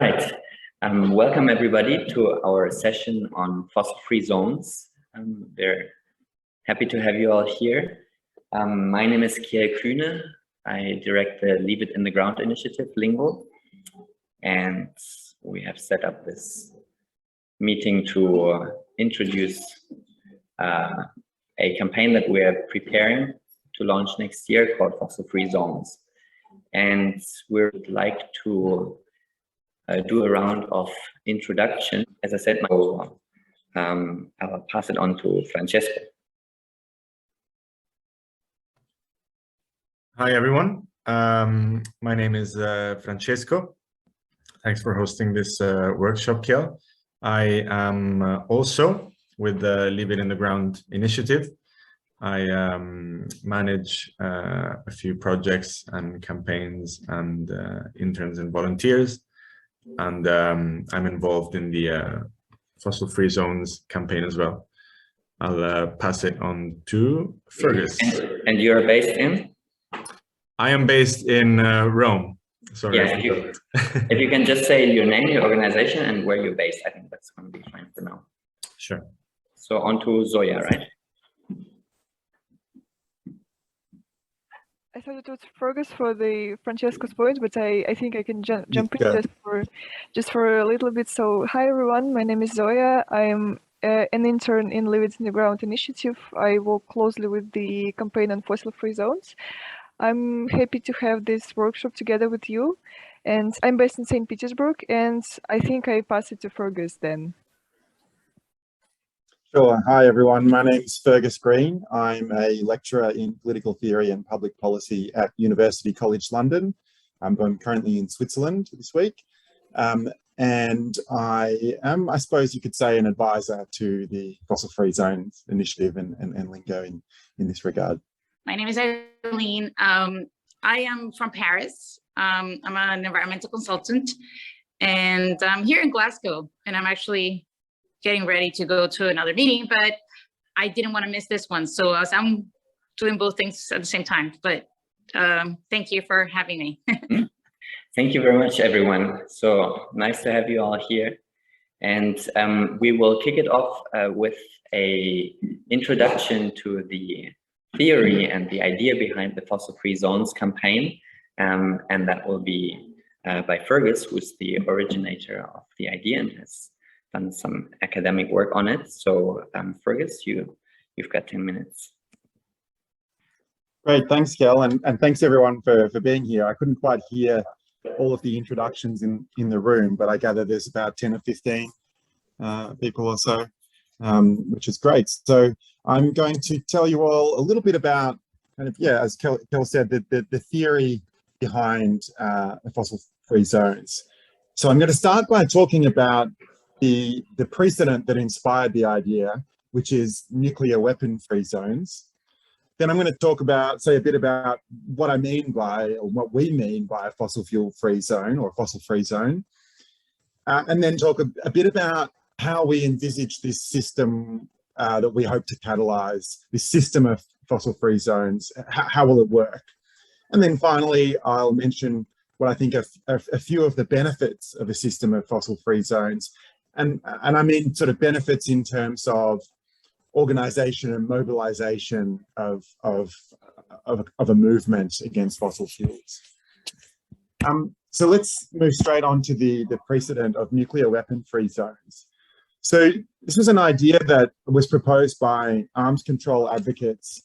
Right. Welcome everybody to our session on fossil-free zones. We're happy to have you all here. My name is Kühne. I direct the Leave It in the Ground initiative, LINGO. And we have set up this meeting to introduce a campaign that we are preparing to launch next year called Fossil-Free Zones. And we would like to do a round of introduction. As I said, I'll pass it on to Francesco. Hi, everyone. My name is Francesco. Thanks for hosting this workshop, Kjell. I am also with the Leave It in the Ground initiative. I manage a few projects and campaigns and interns and volunteers. And I'm involved in the Fossil-Free Zones campaign as well. I'll pass it on to Fergus. And you're based in? I am based in Rome. Sorry. Yeah, if you can just say your name, your organization, and where you're based, I think that's going to be fine for now. Sure. So on to Zoya, right? I thought it was Fergus for the Francesco's point, but I think I can jump in just for a little bit. So hi everyone, my name is Zoya. I'm an intern in Leave It in the Ground initiative. I work closely with the campaign on fossil-free zones. I'm happy to have this workshop together with you, and I'm based in St. Petersburg, and I think I pass it to Fergus then. Sure. Hi, everyone. My name is Fergus Green. I'm a lecturer in political theory and public policy at University College London. I'm currently in Switzerland this week. And I am, I suppose you could say, an advisor to the Fossil Free Zones initiative and LINGO in this regard. My name is Eileen. I am from Paris. I'm an environmental consultant, and I'm here in Glasgow, and I'm actually getting ready to go to another meeting, but I didn't want to miss this one. So I'm doing both things at the same time, but thank you for having me. Thank you very much, everyone. So nice to have you all here. And we will kick it off with an introduction to the theory and the idea behind the Fossil-Free Zones campaign. And that will be by Fergus, who's the originator of the idea and has done some academic work on it. So Fergus, you've got 10 minutes. Great, thanks, Kjell, and thanks everyone for being here. I couldn't quite hear all of the introductions in the room, but I gather there's about 10 or 15 people or so, which is great. So I'm going to tell you all a little bit about, kind of, yeah, as Kjell said, the theory behind the fossil-free zones. So I'm going to start by talking about the precedent that inspired the idea, which is nuclear weapon-free zones. Then I'm going to say a bit about what I mean by, or what we mean by a fossil fuel-free zone or a fossil-free zone. And then talk a bit about how we envisage this system that we hope to catalyze, this system of fossil-free zones. How will it work? And then finally, I'll mention what I think are a few of the benefits of a system of fossil-free zones. And I mean sort of benefits in terms of organization and mobilization of a movement against fossil fuels. So let's move straight on to the precedent of nuclear weapon-free zones. So this was an idea that was proposed by arms control advocates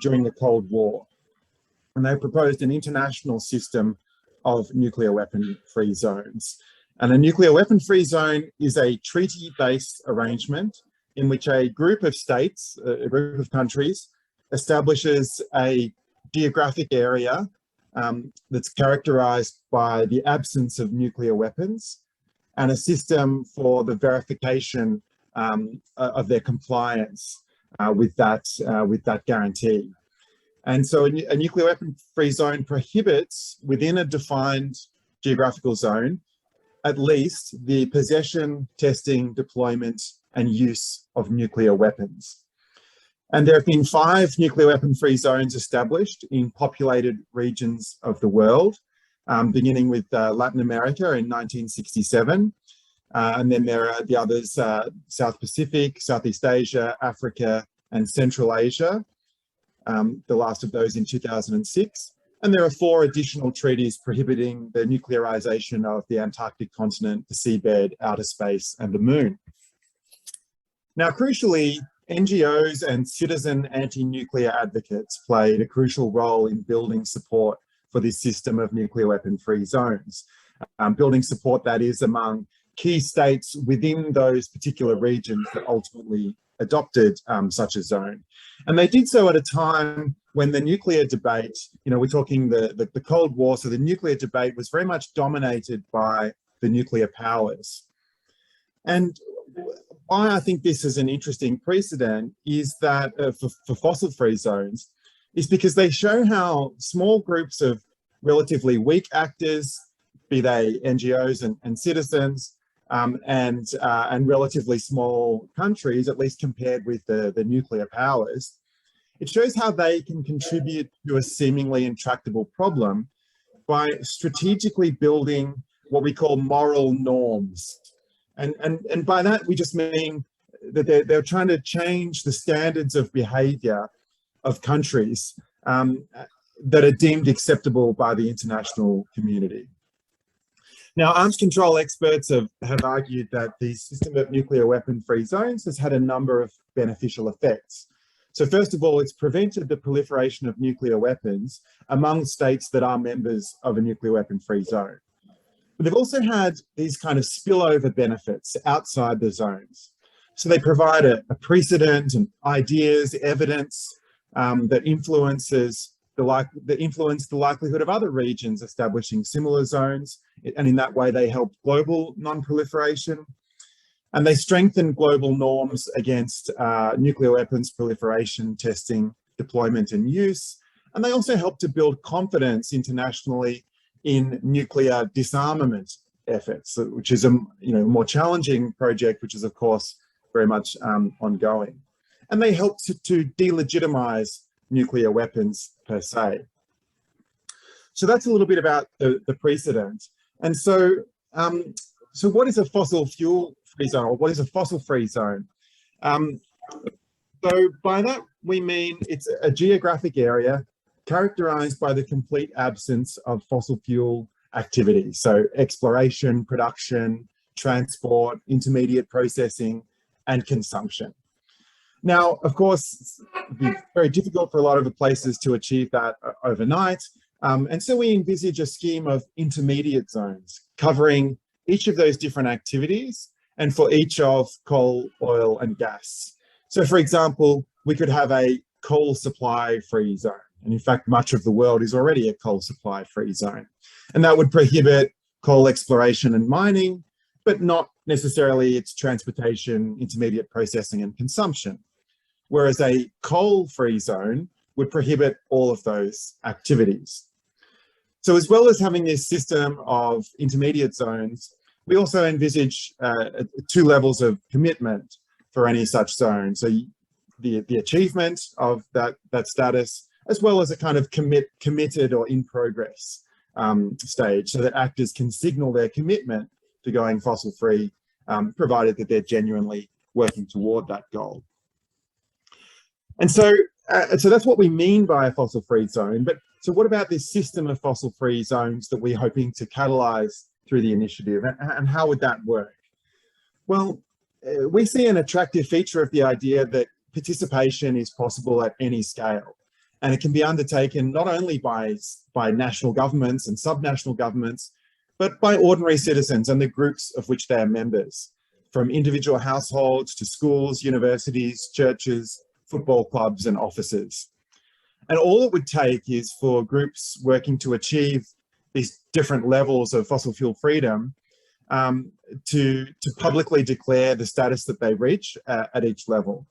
during the Cold War. And they proposed an international system of nuclear weapon-free zones. And a nuclear weapon-free zone is a treaty-based arrangement in which a group of states, a group of countries, establishes a geographic area that's characterized by the absence of nuclear weapons and a system for the verification of their compliance with that guarantee. And so a nuclear weapon-free zone prohibits, within a defined geographical zone, at least the possession, testing, deployment, and use of nuclear weapons. And there have been 5 nuclear weapon-free zones established in populated regions of the world, beginning with Latin America in 1967. And then there are the others, South Pacific, Southeast Asia, Africa, and Central Asia, the last of those in 2006. And there are 4 additional treaties prohibiting the nuclearization of the Antarctic continent, the seabed, outer space, and the moon. Now, crucially, NGOs and citizen anti-nuclear advocates played a crucial role in building support for this system of nuclear weapon-free zones. Building support, that is, among key states within those particular regions that ultimately adopted such a zone. And they did so at a time when the nuclear debate, we're talking the Cold War, so the nuclear debate was very much dominated by the nuclear powers. And why I think this is an interesting precedent is that for fossil-free zones is because they show how small groups of relatively weak actors, be they NGOs and citizens, and relatively small countries, at least compared with the nuclear powers, it shows how they can contribute to a seemingly intractable problem by strategically building what we call moral norms. And by that, we just mean that they're trying to change the standards of behavior of countries that are deemed acceptable by the international community. Now, arms control experts have argued that the system of nuclear weapon-free zones has had a number of beneficial effects. So first of all, it's prevented the proliferation of nuclear weapons among states that are members of a nuclear weapon-free zone. But they've also had these kind of spillover benefits outside the zones. So they provide a precedent and ideas, evidence that influence the likelihood of other regions establishing similar zones. And in that way, they help global non-proliferation. And they strengthen global norms against nuclear weapons proliferation, testing, deployment, and use. And they also help to build confidence internationally in nuclear disarmament efforts, which is a more challenging project, which is of course very much ongoing. And they help to delegitimize nuclear weapons per se. So that's a little bit about the precedent. And so, so what is a fossil fuel free zone, or what is a fossil free zone? So by that we mean it's a geographic area characterized by the complete absence of fossil fuel activity. So exploration, production, transport, intermediate processing, and consumption. Now, of course, it'd be very difficult for a lot of the places to achieve that overnight. And so we envisage a scheme of intermediate zones covering each of those different activities and for each of coal, oil, and gas. So for example, we could have a coal supply free zone. And in fact, much of the world is already a coal supply free zone. And that would prohibit coal exploration and mining, but not necessarily its transportation, intermediate processing, and consumption. Whereas a coal free zone would prohibit all of those activities. So as well as having this system of intermediate zones, we also envisage 2 levels of commitment for any such zone. So the achievement of that status, as well as a kind of committed or in progress stage, so that actors can signal their commitment to going fossil free, provided that they're genuinely working toward that goal. And so that's what we mean by a fossil free zone. But so what about this system of fossil free zones that we're hoping to catalyze through the initiative, and how would that work? Well, we see an attractive feature of the idea that participation is possible at any scale. And it can be undertaken not only by national governments and subnational governments, but by ordinary citizens and the groups of which they are members, from individual households to schools, universities, churches, football clubs, and offices. And all it would take is for groups working to achieve these different levels of fossil fuel freedom to publicly declare the status that they reach at each level.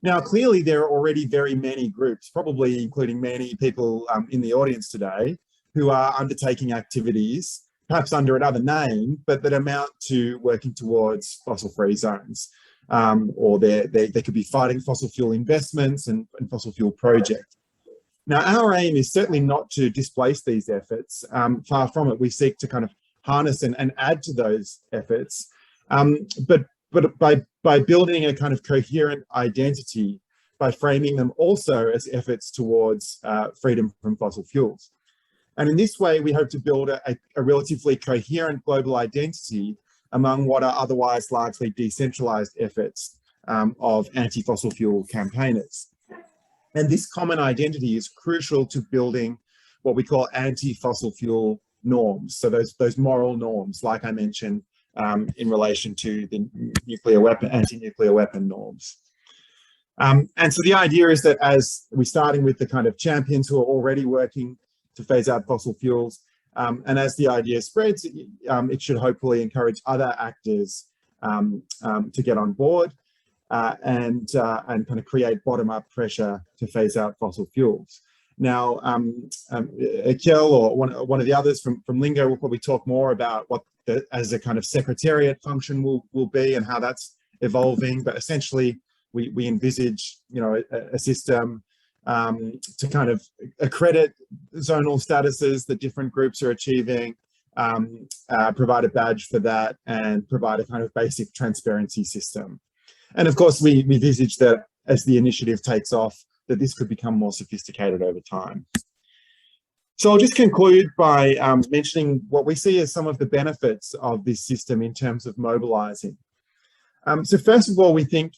Now, clearly, there are already very many groups, probably including many people in the audience today, who are undertaking activities, perhaps under another name, but that amount to working towards fossil-free zones. Or they could be fighting fossil fuel investments and fossil fuel projects. Now, our aim is certainly not to displace these efforts. Far from it. We seek to kind of harness and add to those efforts, but by building a kind of coherent identity, by framing them also as efforts towards freedom from fossil fuels. And in this way, we hope to build a relatively coherent global identity among what are otherwise largely decentralized efforts of anti-fossil fuel campaigners. And this common identity is crucial to building what we call anti-fossil fuel norms. So those moral norms, like I mentioned, in relation to the anti-nuclear weapon norms. And so the idea is that as we're starting with the kind of champions who are already working to phase out fossil fuels, and as the idea spreads, it should hopefully encourage other actors to get on board and kind of create bottom-up pressure to phase out fossil fuels. Now, Kjell or one of the others from LINGO will probably talk more about what as a kind of secretariat function will be and how that's evolving. But essentially, we envisage, a system to kind of accredit zonal statuses that different groups are achieving, provide a badge for that, and provide a kind of basic transparency system. And of course, we envisage that as the initiative takes off, that this could become more sophisticated over time. So I'll just conclude by mentioning what we see as some of the benefits of this system in terms of mobilizing. So first of all, we think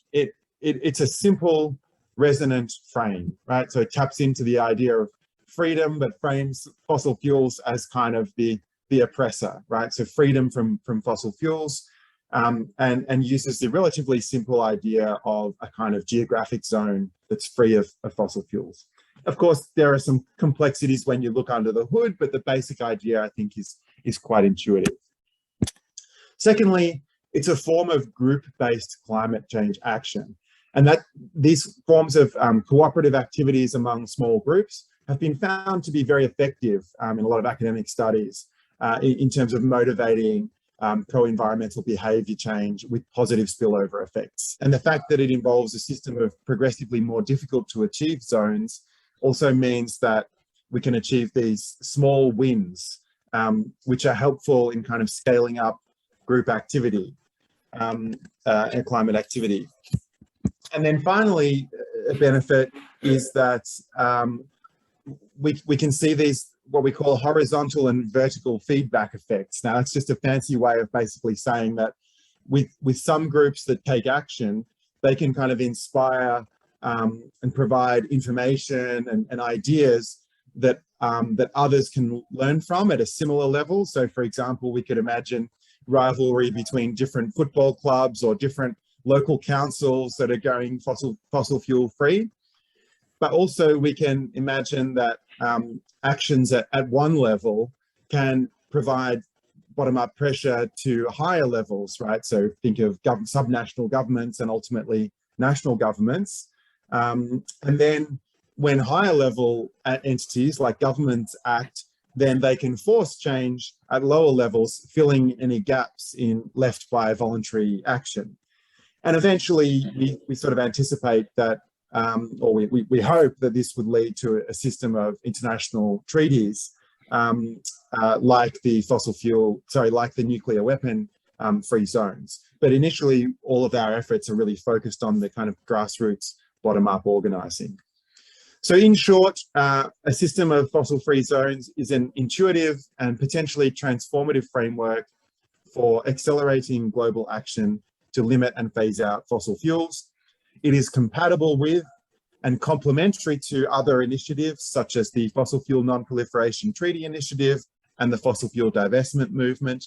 it's a simple, resonant frame, right? So it taps into the idea of freedom, but frames fossil fuels as kind of the oppressor, right? So freedom from fossil fuels, and uses the relatively simple idea of a kind of geographic zone that's free of fossil fuels. Of course, there are some complexities when you look under the hood, but the basic idea, I think, is quite intuitive. Secondly, it's a form of group-based climate change action, and that these forms of cooperative activities among small groups have been found to be very effective in a lot of academic studies in terms of motivating pro-environmental behaviour change with positive spillover effects. And the fact that it involves a system of progressively more difficult to achieve zones also means that we can achieve these small wins, which are helpful in kind of scaling up group activity and climate activity. And then finally, a benefit is that we can see these what we call horizontal and vertical feedback effects. Now, it's just a fancy way of basically saying that with some groups that take action, they can kind of inspire and provide information and ideas that that others can learn from at a similar level. So, for example, we could imagine rivalry between different football clubs or different local councils that are going fossil fuel free. But also we can imagine that actions at one level can provide bottom-up pressure to higher levels, right? So think of subnational governments and ultimately national governments. And then when higher level entities like governments act, then they can force change at lower levels, filling any gaps left by voluntary action. And eventually we sort of anticipate that, or we hope that this would lead to a system of international treaties like the nuclear weapon free zones. But initially, all of our efforts are really focused on the kind of grassroots bottom-up organizing. So in short, a system of fossil-free zones is an intuitive and potentially transformative framework for accelerating global action to limit and phase out fossil fuels. It is compatible with and complementary to other initiatives such as the Fossil Fuel Non-Proliferation Treaty Initiative and the Fossil Fuel Divestment Movement.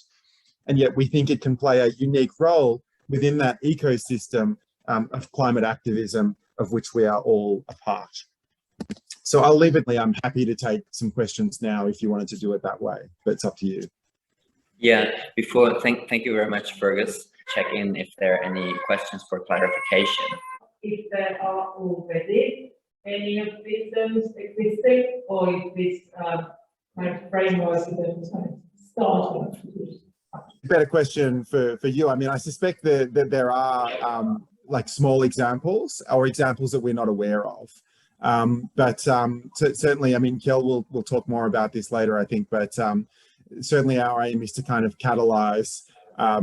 And yet we think it can play a unique role within that ecosystem of climate activism of which we are all a part. So I'll leave it there. I'm happy to take some questions now if you wanted to do it that way, but it's up to you. Yeah, thank you very much, Fergus. Check in if there are any questions for clarification. If there are already any of these zones existing, or if this kind of framework is starting. Better question for you. I mean, I suspect that there are like small examples or examples that we're not aware of. Certainly, I mean, Kjell will talk more about this later, I think, but certainly our aim is to kind of catalyze a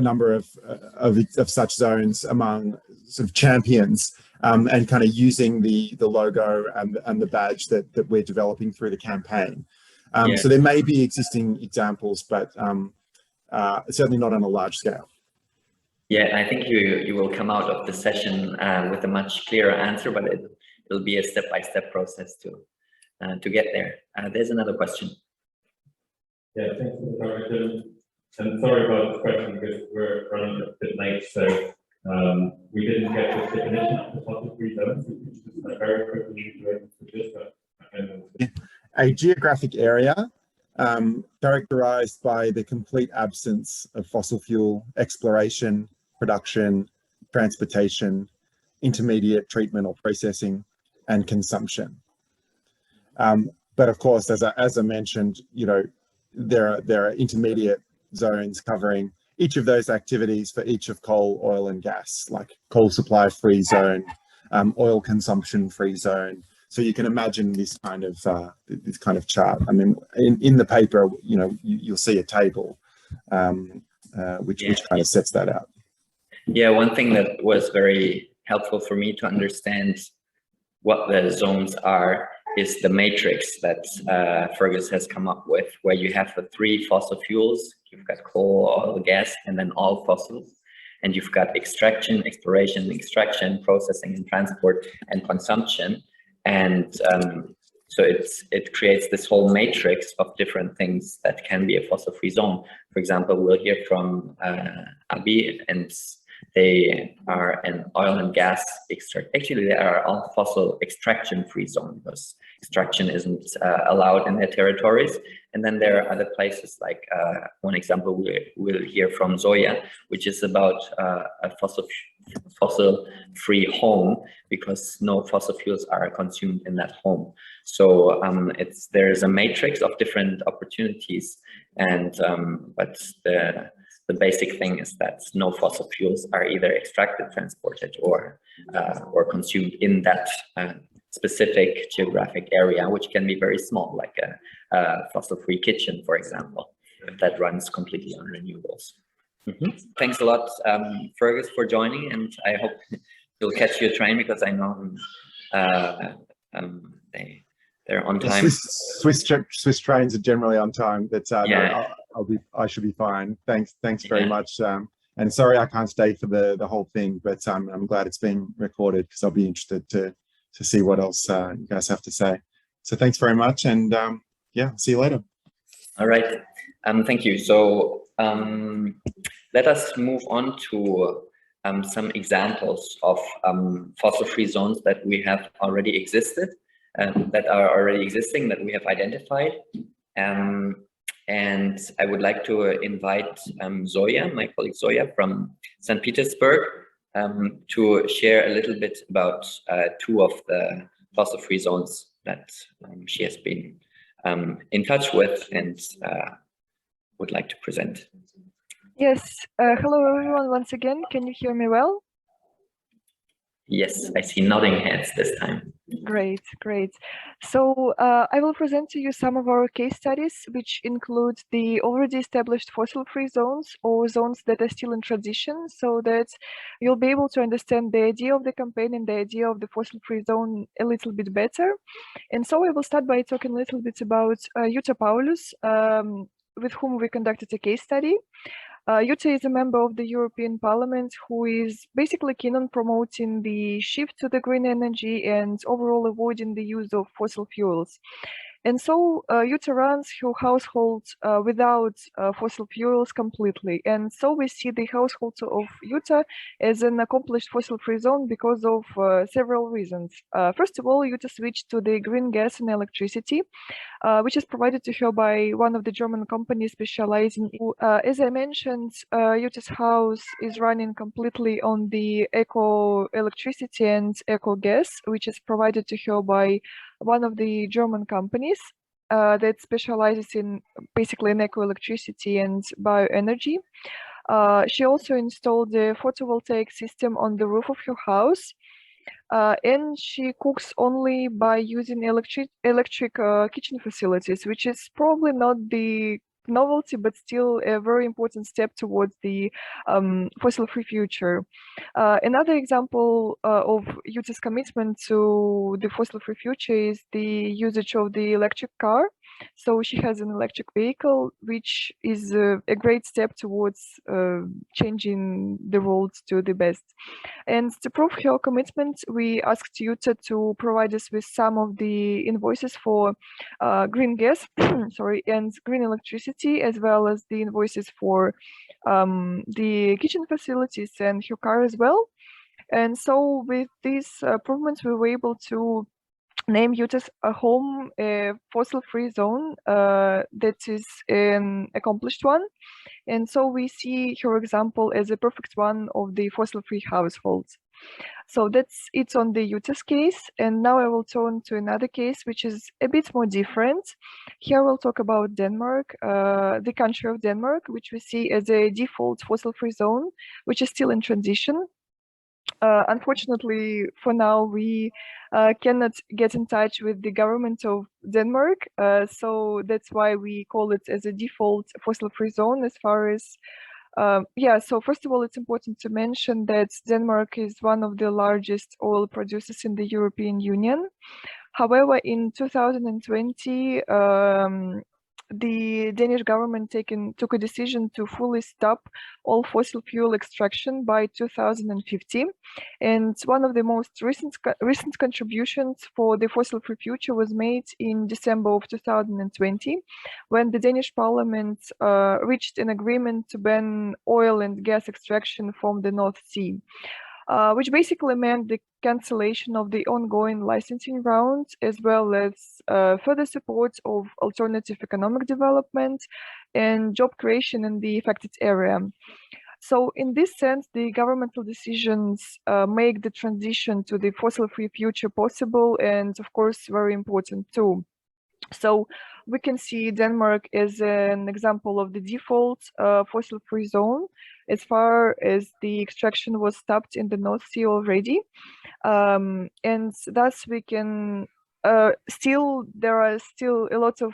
number of such zones among sort of champions, and kind of using the logo and the badge that we're developing through the campaign. So there may be existing examples, but certainly not on a large scale. Yeah, I think you will come out of the session with a much clearer answer, but it'll be a step-by-step process to get there. There's another question. Yeah, thanks for the question. And sorry about this question because we're running a bit late, so we didn't get the definition of the fossil-free zones. We just very quickly a geographic area characterized by the complete absence of fossil fuel exploration, production, transportation, intermediate treatment or processing, and consumption. But of course, as I mentioned, you know, there are intermediate zones covering each of those activities for each of coal, oil, and gas, like coal supply free zone, oil consumption free zone. So you can imagine this kind of chart. I mean, in the paper, you know, you'll see a table which kind of sets that out. Yeah, one thing that was very helpful for me to understand what the zones are is the matrix that Fergus has come up with, where you have the 3 fossil fuels. You've got coal, oil, gas, and then all fossils. And you've got extraction, exploration, extraction, processing, and transport, and consumption. And so it creates this whole matrix of different things that can be a fossil-free zone. For example, we'll hear from Abi, and they are an oil and gas actually, they are all fossil extraction-free zone because extraction isn't allowed in their territories. And then there are other places like one example we'll hear from Zoya, which is about a fossil-free home because no fossil fuels are consumed in that home. So there's a matrix of different opportunities, and but the basic thing is that no fossil fuels are either extracted, transported, or consumed in that specific geographic area, which can be very small, like a fossil-free kitchen, for example, if that runs completely on renewables. Thanks a lot, Fergus, for joining, and I hope you'll catch your train because I know they're on time. Swiss trains are generally on time, but yeah. no, I should be fine. Thanks very much. And sorry I can't stay for the whole thing, but I'm glad it's being recorded because I'll be interested to see what else you guys have to say. So thanks very much, and yeah, see you later. All right, thank you. So let us move on to some examples of fossil-free zones that we have already existed, that are already existing, that we have identified. And I would like to invite Zoya, my colleague Zoya from St. Petersburg, to share a little bit about 2 of the fossil-free zones that she has been in touch with and would like to present. Yes, hello everyone once again. Can you hear me well? Yes, I see nodding heads this time. Great, great. So I will present to you some of our case studies, which include the already established fossil-free zones or zones that are still in transition, so that you'll be able to understand the idea of the campaign and the idea of the fossil-free zone a little bit better. And so I will start by talking a little bit about Jutta Paulus, with whom we conducted a case study. Jutta is a member of the European Parliament who is basically keen on promoting the shift to the green energy and overall avoiding the use of fossil fuels. And so Jutta runs her household without fossil fuels completely. And so we see the household of Jutta as an accomplished fossil-free zone because of several reasons. First of all, Jutta switched to the green gas and electricity, which is provided to her by one of the German companies specializing in, as I mentioned, Jutta's house is running completely on the eco electricity and eco gas, which is provided to her by one of the German companies that specializes in basically in eco electricity and bioenergy. She also installed a photovoltaic system on the roof of her house. And she cooks only by using electric kitchen facilities, which is probably not the novelty, but still a very important step towards the fossil-free future. Another example of Juta's commitment to the fossil-free future is the usage of the electric car. So she has an electric vehicle, which is a great step towards changing the world to the best. And to prove her commitment, we asked Yuta to provide us with some of the invoices for green gas, sorry, and green electricity, as well as the invoices for the kitchen facilities and her car as well. And so with these improvements, we were able to name Juta's home a fossil-free zone that is an accomplished one. And so we see her example as a perfect one of the fossil-free households. So that's it on the Juta's case. And now I will turn to another case, which is a bit more different. Here we'll talk about Denmark, the country of Denmark, which we see as a default fossil-free zone, which is still in transition. Unfortunately, for now, we cannot get in touch with the government of Denmark. So that's why we call it as a default fossil-free zone as far as so first of all, it's important to mention that Denmark is one of the largest oil producers in the European Union. However, in 2020, the Danish government took a decision to fully stop all fossil fuel extraction by 2050. And one of the most recent contributions for the fossil-free future was made in December of 2020, when the Danish parliament reached an agreement to ban oil and gas extraction from the North Sea. Which basically meant the cancellation of the ongoing licensing round, as well as further support of alternative economic development and job creation in the affected area. So in this sense, the governmental decisions make the transition to the fossil-free future possible, and of course, very important too. So we can see Denmark as an example of the default fossil-free zone, as far as the extraction was stopped in the North Sea already. And thus we can there are still a lot of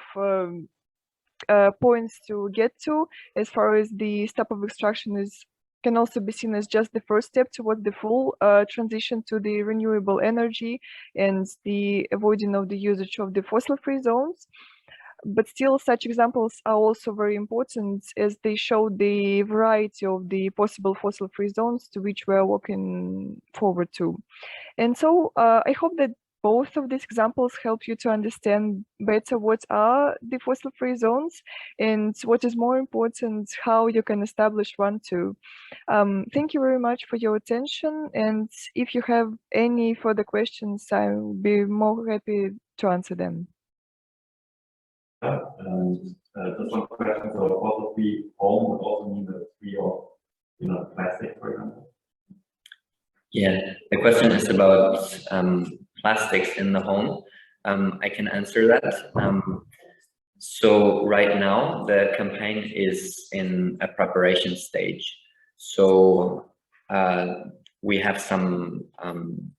points to get to, as far as the stop of extraction can also be seen as just the first step towards the full transition to the renewable energy and the avoiding of the usage of the fossil-free zones. But still, such examples are also very important, as they show the variety of the possible fossil-free zones to which we are working forward to. And so I hope that both of these examples help you to understand better what are the fossil-free zones, and what is more important, how you can establish one too. Thank you very much for your attention, and if you have any further questions, I will be more happy to answer them. Just one question. So fossil-free home would also mean that free of, plastic, for example. Yeah, the question is about plastics in the home. I can answer that. So right now the campaign is in a preparation stage. So we have some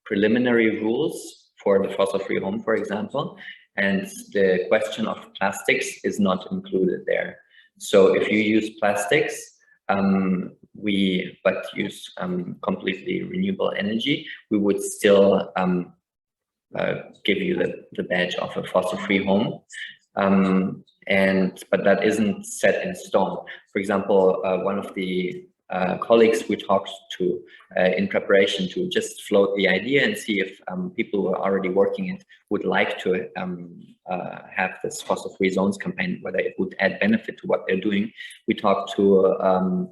preliminary rules for the fossil-free home, for example, and the question of plastics is not included there. So if you use plastics, but use completely renewable energy, we would still give you the badge of a fossil-free home. But that isn't set in stone. For example, one of the colleagues we talked to in preparation to just float the idea and see if people who are already working it would like to have this fossil-free zones campaign, whether it would add benefit to what they're doing. We talked to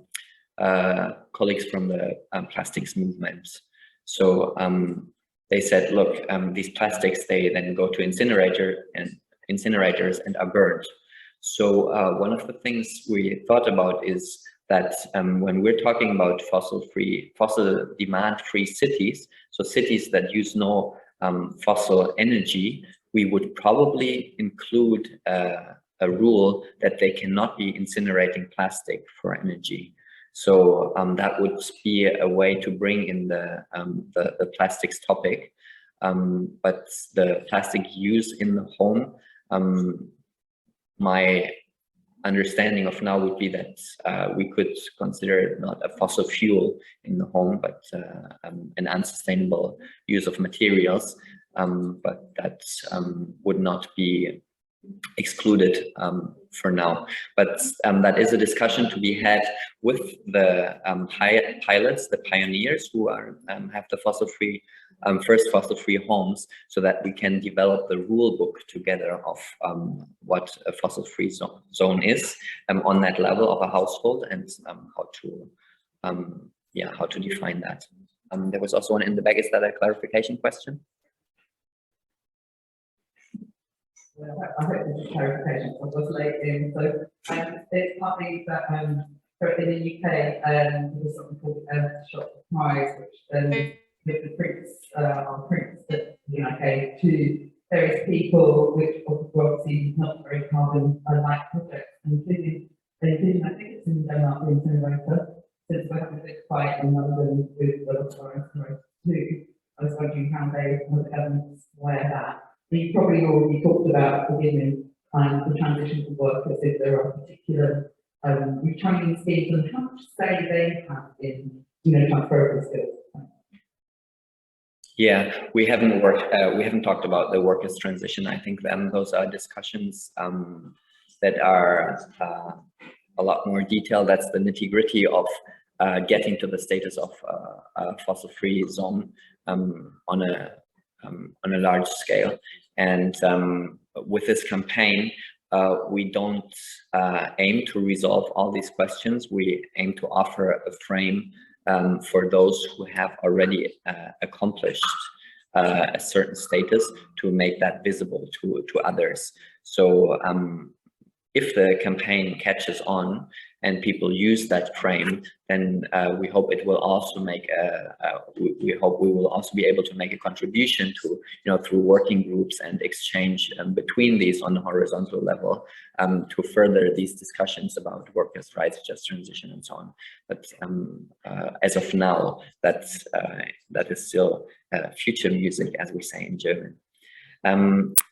colleagues from the plastics movement. So they said, look, these plastics, they then go to incinerators and are burned. So one of the things we thought about is that when we're talking about fossil demand-free cities, so cities that use no fossil energy, we would probably include a rule that they cannot be incinerating plastic for energy. So that would be a way to bring in the plastics topic. But the plastic use in the home, my understanding of now would be that we could consider it not a fossil fuel in the home, but an unsustainable use of materials. But that would not be excluded for now. But that is a discussion to be had with the pilots, the pioneers who are have the fossil-free first fossil-free homes, so that we can develop the rule book together of what a fossil-free zone is on that level of a household, and how to define that. There was also one in the back. Is that a clarification question? I hope there's a clarification. I was late in, so it's partly that in the UK there's something called shop prize, which with the prints are prints that the UK to various people, which obviously not very carbon light projects, including I think it's in Denmark in Sarayacu, since we're having a big fight in London with the Sarayacu too. I was wondering how they where that. We probably already talked about beginning the transition to workers, if there are particular retraining schemes and how much say they have in transferable skills. Yeah, we haven't talked about the workers' transition. I think those are discussions that are a lot more detailed. That's the nitty-gritty of getting to the status of a fossil-free zone on a large scale. And with this campaign, we don't aim to resolve all these questions. We aim to offer a frame for those who have already accomplished a certain status, to make that visible to others. So if the campaign catches on and people use that frame, then we hope it will also make we hope we will also be able to make a contribution to, through working groups and exchange between these on the horizontal level, to further these discussions about workers' rights, just transition, and so on. But as of now, that is still future music, as we say in German.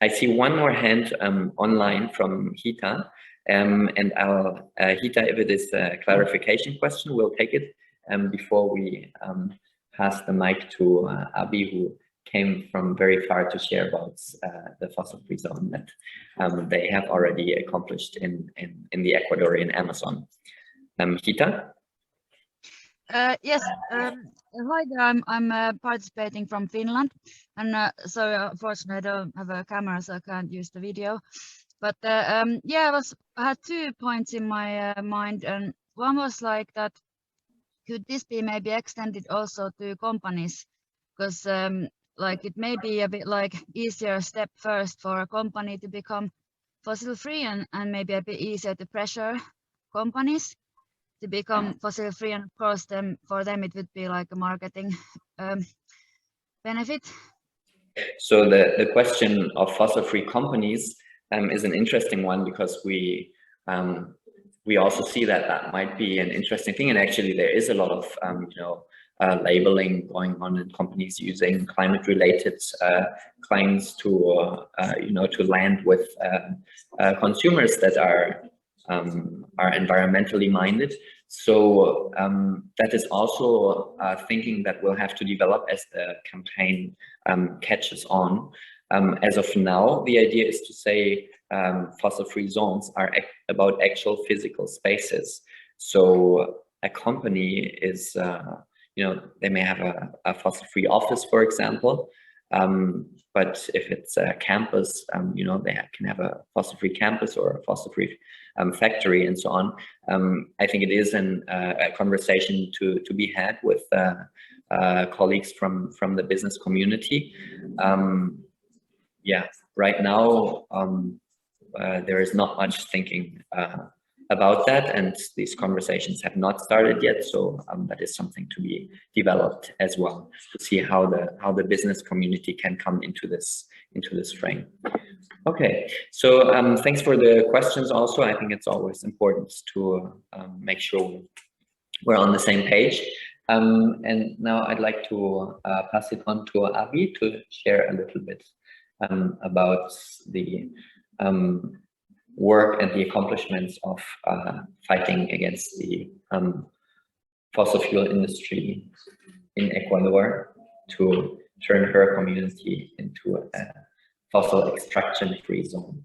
I see one more hand online from Hita. And I'll, Hita, if it is a clarification question, we'll take it before we pass the mic to Abi, who came from very far to share about the fossil-free zone that they have already accomplished in the Ecuadorian Amazon. Hita? Yes. Hi there. I'm participating from Finland, and so unfortunately I don't have a camera, so I can't use the video. But yeah, I had 2 points in my mind, and one was like that, could this be maybe extended also to companies? Because like it may be a bit like easier step first for a company to become fossil free, and maybe a bit easier to pressure companies to become fossil free, and of course for them it would be like a marketing benefit. So the question of fossil free companies is an interesting one, because we also see that might be an interesting thing, and actually there is a lot of labeling going on in companies using climate-related claims to to land with consumers that are environmentally minded. So that is also thinking that we'll have to develop as the campaign catches on. As of now, the idea is to say fossil-free zones are about actual physical spaces. So a company is, they may have a fossil-free office, for example, but if it's a campus, they can have a fossil-free campus or a fossil-free factory and so on. I think it is a conversation to be had with colleagues from the business community. Yeah, right now there is not much thinking about that, and these conversations have not started yet. So that is something to be developed as well, to see how the business community can come into this frame. Okay, so thanks for the questions. Also, I think it's always important to make sure we're on the same page. And now I'd like to pass it on to Abi to share a little bit about the work and the accomplishments of fighting against the fossil fuel industry in Ecuador to turn her community into a fossil extraction-free zone.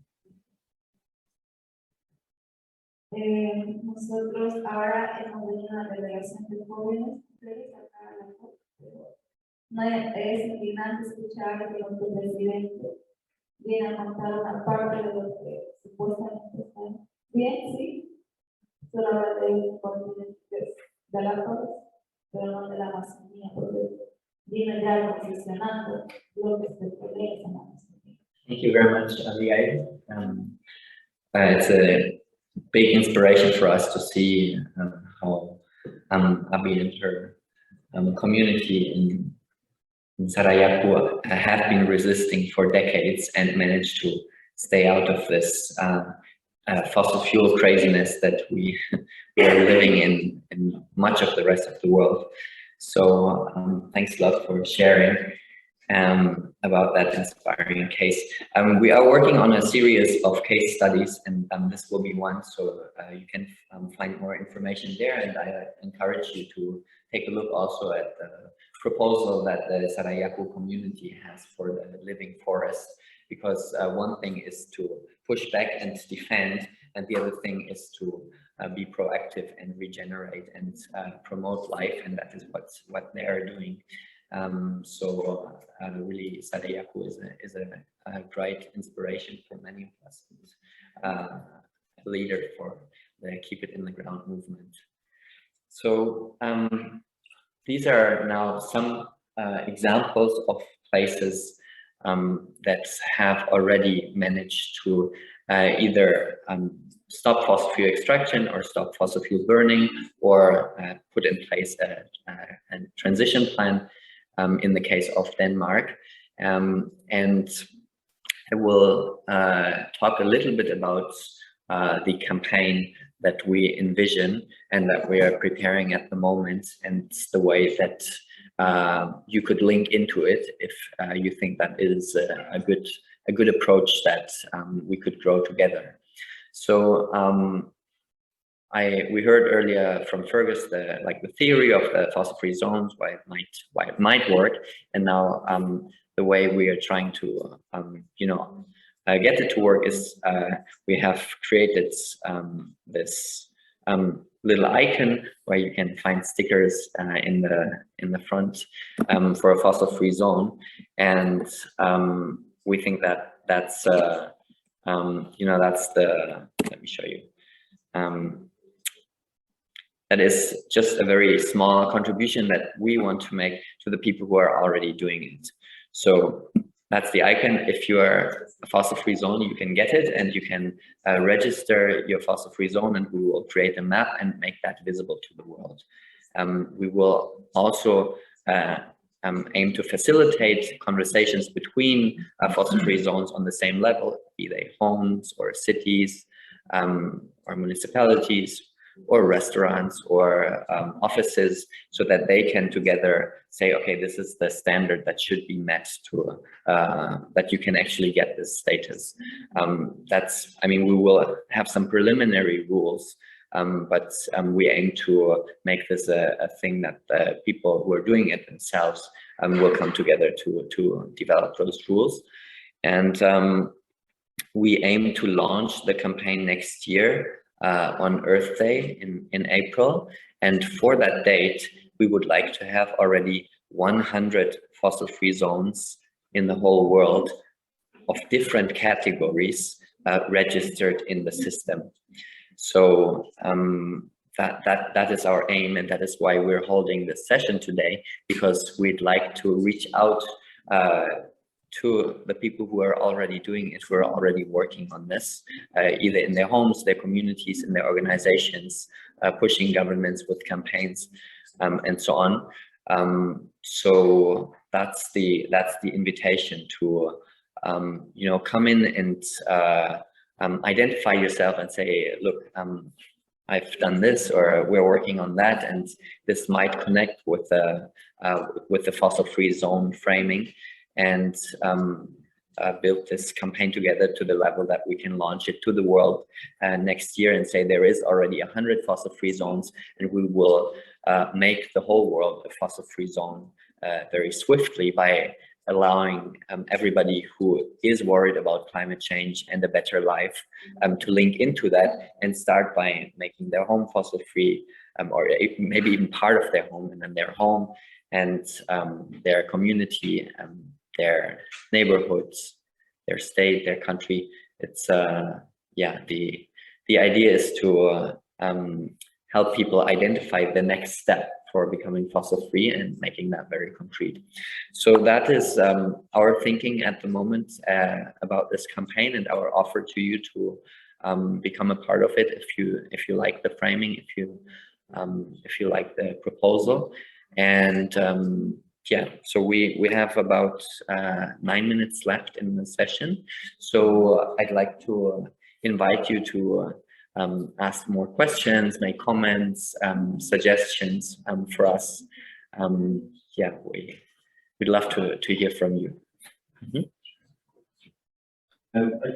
Nosotros ahora hemos venido a la delegación de jóvenes, acá a la foto. No es indignante escuchar que nuestro presidente viene a contar una parte de lo que supuestamente está bien, sí, solo habla de Galápagos, pero no de la Amazonía, porque viene ya posicionando lo que se puede en la Amazonía. Thank you very much, Abigail. It's a big inspiration for us to see how Abi and her community in Sarayacu have been resisting for decades and managed to stay out of this fossil fuel craziness that we are living in much of the rest of the world. So thanks a lot for sharing about that inspiring case. We are working on a series of case studies, and this will be one, so you can find more information there, and I encourage you to take a look also at the proposal that the Sarayacu community has for the living forest, because one thing is to push back and defend, and the other thing is to be proactive and regenerate and promote life, and that is what they are doing. So really, Sarayacu is a great inspiration for many of us, a leader for the Keep It in the Ground movement. So these are now some examples of places that have already managed to either stop fossil fuel extraction or stop fossil fuel burning, or put in place a transition plan. In the case of Denmark, and I will talk a little bit about the campaign that we envision and that we are preparing at the moment, and the way that you could link into it if you think that is a good approach that we could grow together. So we heard earlier from Fergus the theory of the fossil-free zones, why it might work, and now the way we are trying to get it to work is we have created this little icon where you can find stickers in the front for a fossil-free zone, and we think that that's that's the, let me show you. That is just a very small contribution that we want to make to the people who are already doing it. So that's the icon. If you are a fossil-free zone, you can get it, and you can register your fossil-free zone, and we will create a map and make that visible to the world. We will also aim to facilitate conversations between fossil-free zones on the same level, be they homes or cities or municipalities or restaurants or offices, so that they can together say, okay, this is the standard that should be met to that you can actually get this status. We will have some preliminary rules, but we aim to make this a thing that the people who are doing it themselves will come together to develop those rules. And we aim to launch the campaign next year on Earth Day in April, and for that date we would like to have already 100 fossil-free zones in the whole world of different categories registered in the system. So that is our aim, and that is why we're holding this session today, because we'd like to reach out to the people who are already doing it, who are already working on this, either in their homes, their communities, in their organizations, pushing governments with campaigns, and so on. So that's the invitation to come in and identify yourself and say, look, I've done this, or we're working on that, and this might connect with the fossil-free zone framing, and build this campaign together to the level that we can launch it to the world next year and say there is already 100 fossil-free zones, and we will make the whole world a fossil-free zone very swiftly by allowing everybody who is worried about climate change and a better life to link into that and start by making their home fossil-free, or maybe even part of their home, and then their home and their community, their neighborhoods, their state, their country. It's yeah, the idea is to help people identify the next step for becoming fossil-free and making that very concrete. So that is our thinking at the moment about this campaign, and our offer to you to become a part of it if you like the framing, if you like the proposal. And yeah, so we have about 9 minutes left in the session. So I'd like to invite you to ask more questions, make comments, suggestions for us. Yeah, we'd love to hear from you. Mm-hmm.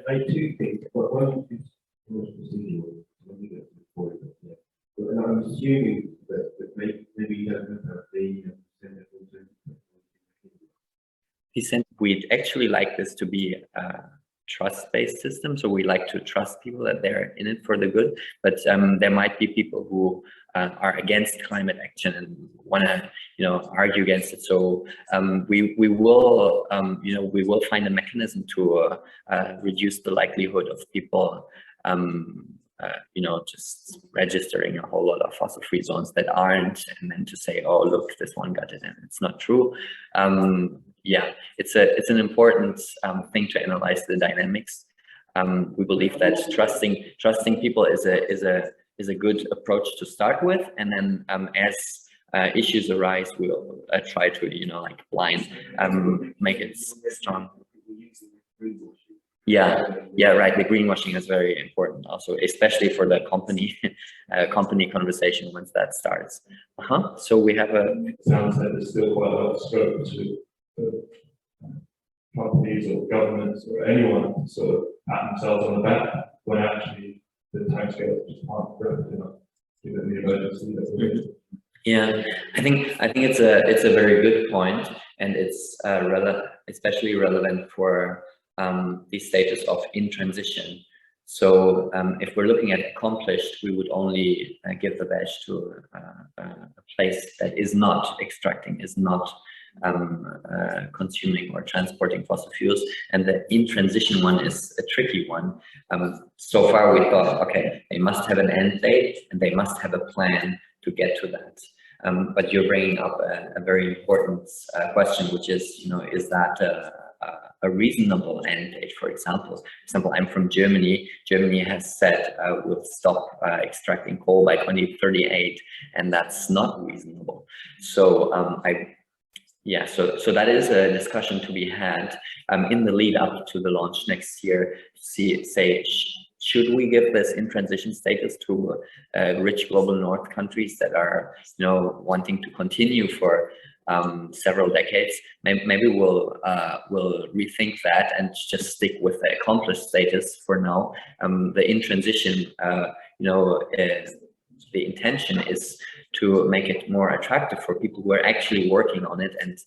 I do think one is more procedural when you get to the point. And I'm assuming that maybe you don't have the we'd actually like this to be a trust-based system, so we like to trust people that they're in it for the good, but there might be people who are against climate action and want to, argue against it. So we will, we will find a mechanism to reduce the likelihood of people, just registering a whole lot of fossil-free zones that aren't, and then to say, oh, look, this one got it, and it's not true. Yeah, it's an important thing to analyze the dynamics. We believe that trusting people is a good approach to start with, and then as issues arise, we'll try to like blind make it strong. Yeah, right. The greenwashing is very important also, especially for the company conversation once that starts. So we have It sounds like there's still quite a lot of scope to companies or governments or anyone to sort of pat themselves on the back when actually the timescales just aren't good enough given the emergency that we're in. Yeah, I think it's a very good point, and it's especially relevant for the status of in transition. So if we're looking at accomplished, we would only give the badge to a place that is not extracting, is not consuming or transporting fossil fuels, and the in transition one is a tricky one. So far we thought, okay, they must have an end date and they must have a plan to get to that. But you're bringing up a very important question, which is, is that a reasonable end date? For example, I'm from Germany. Germany has said we'll stop extracting coal by 2038, and that's not reasonable. So so that is a discussion to be had in the lead up to the launch next year. Should we give this in transition status to rich global north countries that are wanting to continue for several decades? Maybe we'll rethink that and just stick with the accomplished status for now. The in transition, the intention is to make it more attractive for people who are actually working on it, and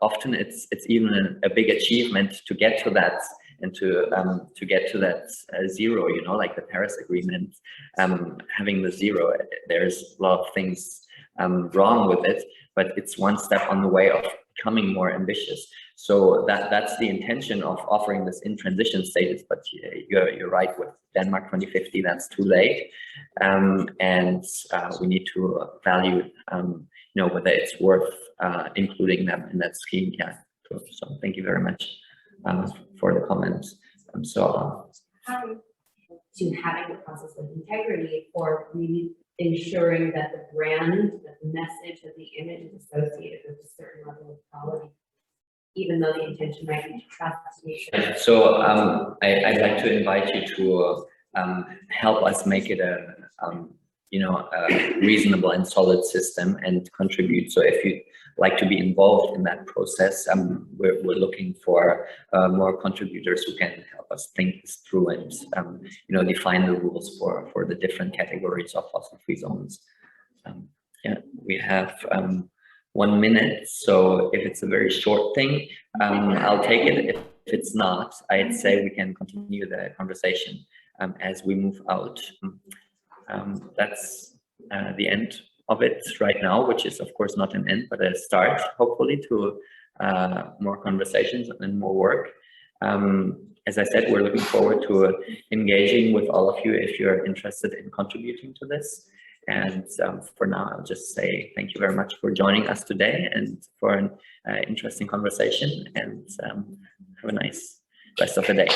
often it's even a big achievement to get to that, and to get to that zero, like the Paris Agreement, having the zero. There's a lot of things wrong with it, but it's one step on the way of becoming more ambitious. So that's the intention of offering this in transition status. But you're right, with Denmark 2050, that's too late, and we need to value, whether it's worth including them in that scheme. Yeah. So thank you very much for the comments. So to having the process of integrity for really ensuring that the brand, that the message, that the image is associated with a certain level of quality, even though the intention might be to trust. So I'd like to invite you to help us make it a you know, a reasonable and solid system and contribute. So if you like to be involved in that process, we're looking for more contributors who can help us think this through and you know, define the rules for the different categories of fossil-free zones. Yeah, we have 1 minute, so if it's a very short thing, I'll take it. If it's not, I'd say we can continue the conversation as we move out. That's the end of it right now, which is of course not an end, but a start, hopefully, to more conversations and more work. As I said, we're looking forward to engaging with all of you if you're interested in contributing to this. And for now, I'll just say thank you very much for joining us today and for an interesting conversation, and have a nice rest of the day.